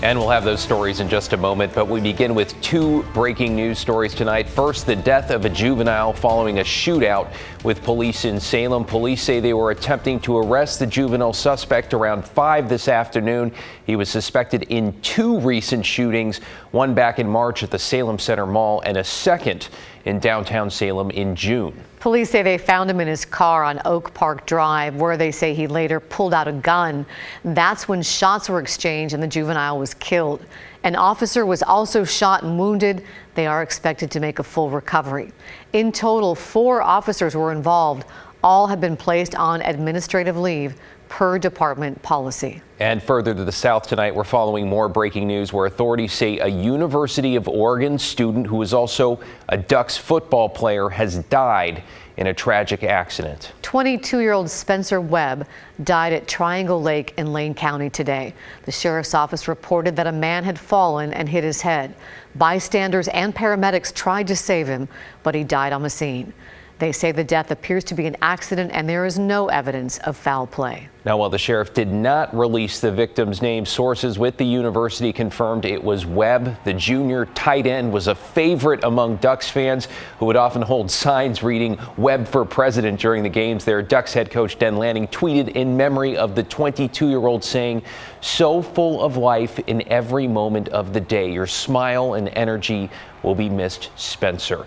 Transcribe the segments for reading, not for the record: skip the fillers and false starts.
And we'll have those stories in just a moment, but we begin with two breaking news stories tonight. First, the death of a juvenile following a shootout with police in Salem. Police say they were attempting to arrest the juvenile suspect around 5 this afternoon. He was suspected in 2 recent shootings, one back in March at the Salem Center Mall and a second in downtown Salem in June. Police say they found him in his car on Oak Park Drive, where they say he later pulled out a gun. That's when shots were exchanged and the juvenile was killed. An officer was also shot and wounded. They are expected to make a full recovery. In total, 4 officers were involved. All have been placed on administrative leave per department policy. And further to the south tonight, we're following more breaking news where authorities say a University of Oregon student who is also a Ducks football player has died in a tragic accident. 22-year-old Spencer Webb died at Triangle Lake in Lane County today. The sheriff's office reported that a man had fallen and hit his head. Bystanders and paramedics tried to save him, but he died on the scene. They say the death appears to be an accident and there is no evidence of foul play. Now, while the sheriff did not release the victim's name, sources with the university confirmed it was Webb. The junior tight end was a favorite among Ducks fans who would often hold signs reading "Webb for President" during the games there. Ducks head coach Den Lanning tweeted in memory of the 22-year-old saying, "So full of life in every moment of the day. Your smile and energy will be missed, Spencer."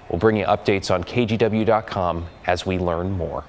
We'll bring you updates on KGW.com as we learn more.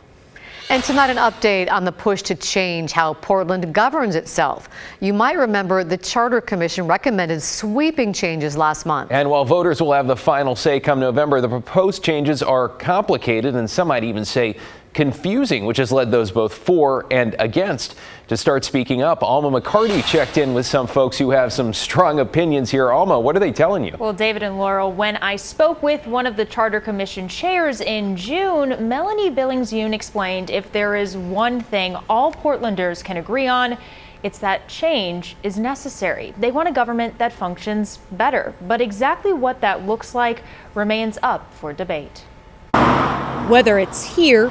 And tonight, an update on the push to change how Portland governs itself. You might remember the Charter Commission recommended sweeping changes last month. And while voters will have the final say come November, the proposed changes are complicated and some might even say confusing, which has led those both for and against to start speaking up. Alma McCarty checked in with some folks who have some strong opinions here. Alma, what are they telling you? Well, David and Laurel, when I spoke with one of the Charter Commission chairs in June, Melanie Billings-Yoon explained if there is one thing all Portlanders can agree on, it's that change is necessary. They want a government that functions better, but exactly what that looks like remains up for debate. Whether it's here,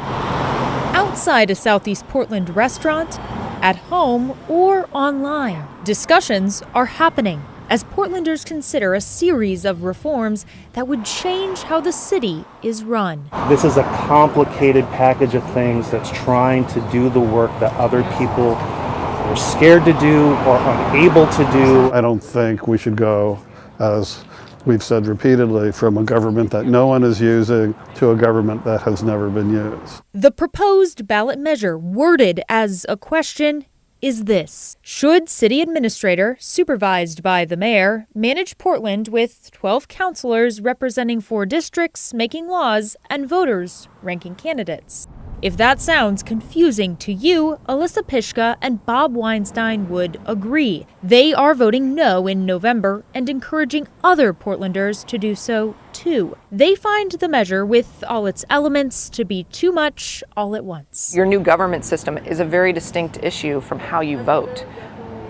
outside a Southeast Portland restaurant, at home, or online, discussions are happening as Portlanders consider a series of reforms that would change how the city is run. This is a complicated package of things that's trying to do the work that other people are scared to do or unable to do. I don't think we should go, as we've said repeatedly, from a government that no one is using to a government that has never been used. The proposed ballot measure, worded as a question, is this: should city administrator, supervised by the mayor, manage Portland with 12 councilors representing 4 districts, making laws, and voters ranking candidates? If that sounds confusing to you, Alyssa Pishka and Bob Weinstein would agree. They are voting no in November and encouraging other Portlanders to do so too. They find the measure, with all its elements, to be too much all at once. Your new government system is a very distinct issue from how you vote.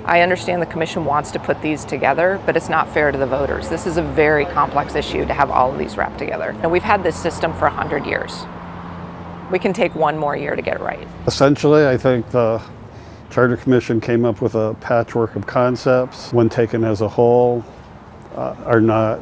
I understand the commission wants to put these together, but it's not fair to the voters. This is a very complex issue to have all of these wrapped together. And we've had this system for 100 years. We can take one more year to get it right. Essentially, I think the Charter Commission came up with a patchwork of concepts, when taken as a whole, are not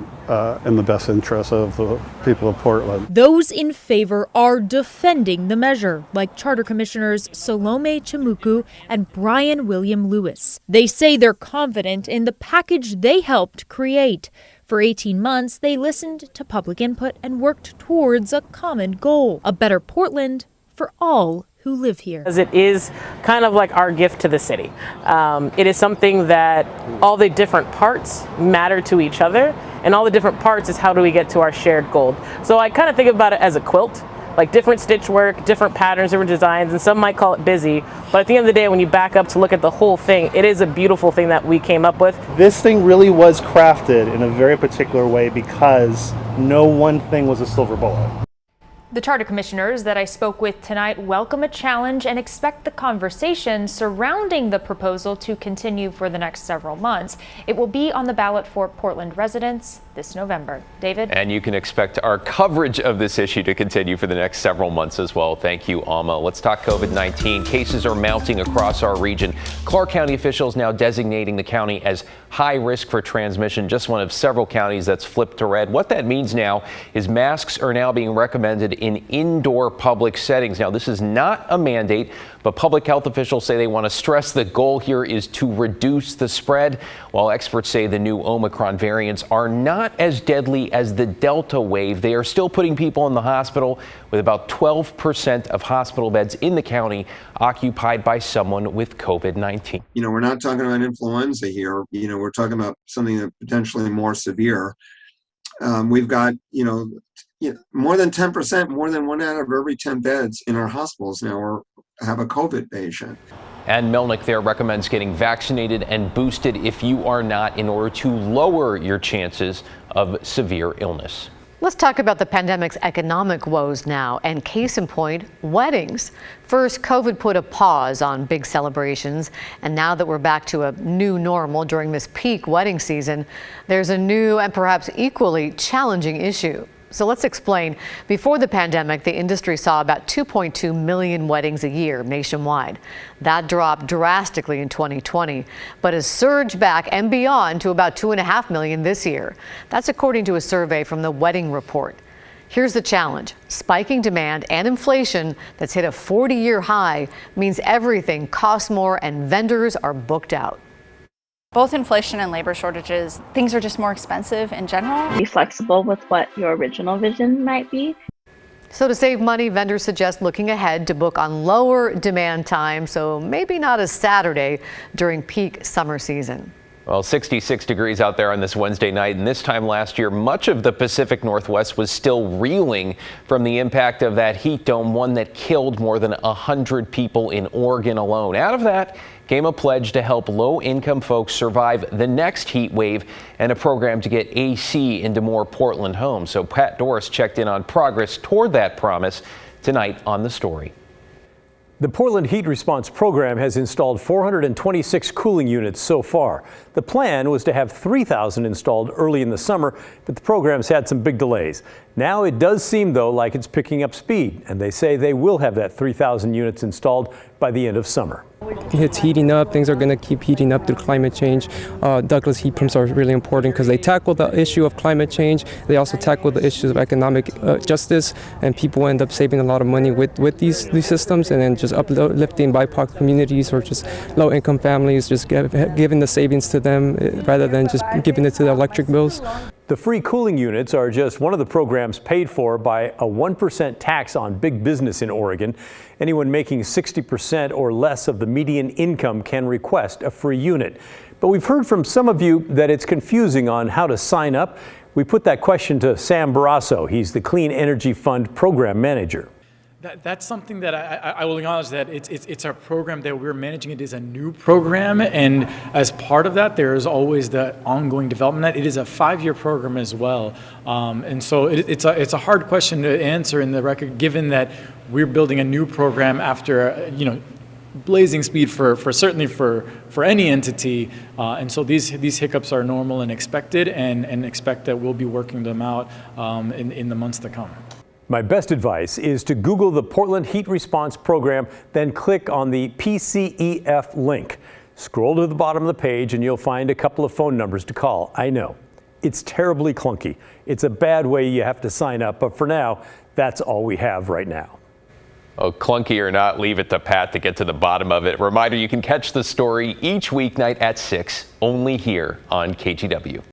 in the best interest of the people of Portland. Those in favor are defending the measure, like Charter Commissioners Salome Chimuku and Brian William Lewis. They say they're confident in the package they helped create. For 18 months, they listened to public input and worked towards a common goal: a better Portland for all who live here. As it is kind of like our gift to the city. It is something that all the different parts matter to each other, and all the different parts is how do we get to our shared goal. So I kind of think about it as a quilt, like different stitch work, different patterns, different designs, and some might call it busy, but at the end of the day, when you back up to look at the whole thing, it is a beautiful thing that we came up with. This thing really was crafted in a very particular way because no one thing was a silver bullet. The Charter Commissioners that I spoke with tonight welcome a challenge and expect the conversation surrounding the proposal to continue for the next several months. It will be on the ballot for Portland residents this November. David? And you can expect our coverage of this issue to continue for the next several months as well. Thank you, Alma. Let's talk COVID-19. Cases are mounting across our region. Clark County officials now designating the county as high risk for transmission, just one of several counties that's flipped to red. What that means now is masks are now being recommended in indoor public settings. Now, this is not a mandate, but public health officials say they want to stress the goal here is to reduce the spread, while experts say the new Omicron variants are not as deadly as the Delta wave. They are still putting people in the hospital, with about 12% of hospital beds in the county occupied by someone with COVID-19. We're not talking about influenza here. We're talking about something that potentially more severe. We've got, more than 10%, more than 1 out of every 10 beds in our hospitals now have a COVID patient. And Melnick there recommends getting vaccinated and boosted if you are not, in order to lower your chances of severe illness. Let's talk about the pandemic's economic woes now, and case in point, weddings. First, COVID put a pause on big celebrations, and now that we're back to a new normal during this peak wedding season, there's a new and perhaps equally challenging issue. So let's explain. Before the pandemic, the industry saw about 2.2 million weddings a year nationwide. That dropped drastically in 2020, but has surged back and beyond to about 2.5 million this year. That's according to a survey from the Wedding Report. Here's the challenge. Spiking demand and inflation that's hit a 40-year high means everything costs more and vendors are booked out. Both inflation and labor shortages, things are just more expensive in general. Be flexible with what your original vision might be. So to save money, vendors suggest looking ahead to book on lower demand time, so maybe not a Saturday during peak summer season. Well, 66 degrees out there on this Wednesday night, and this time last year, much of the Pacific Northwest was still reeling from the impact of that heat dome, one that killed more than 100 people in Oregon alone. Out of that came a pledge to help low-income folks survive the next heat wave and a program to get AC into more Portland homes. So Pat Doris checked in on progress toward that promise tonight on The Story. The Portland Heat Response Program has installed 426 cooling units so far. The plan was to have 3,000 installed early in the summer, but the program's had some big delays. Now it does seem, though, like it's picking up speed, and they say they will have that 3,000 units installed by the end of summer. It's heating up. Things are going to keep heating up through climate change. Douglas heat pumps are really important because they tackle the issue of climate change. They also tackle the issues of economic justice, and people end up saving a lot of money with these systems, and then just uplifting BIPOC communities or just low-income families, just giving the savings to them rather than just giving it to the electric bills. The free cooling units are just one of the programs paid for by a 1% tax on big business in Oregon. Anyone making 60% or less of the median income can request a free unit. But we've heard from some of you that it's confusing on how to sign up. We put that question to Sam Barrasso. He's the Clean Energy Fund program manager. That's something that I will acknowledge that it's our program that we're managing. It is a new program, and as part of that, there is always the ongoing development. It is a 5-year program as well, and so it's a hard question to answer in the record, given that we're building a new program after blazing speed for certainly for any entity, and so these hiccups are normal and expected, and expect that we'll be working them out in the months to come. My best advice is to Google the Portland Heat Response Program, then click on the PCEF link. Scroll to the bottom of the page and you'll find a couple of phone numbers to call. I know, it's terribly clunky. It's a bad way you have to sign up, but for now, that's all we have right now. Oh, clunky or not, leave it to Pat to get to the bottom of it. Reminder, you can catch The Story each weeknight at 6, only here on KGW.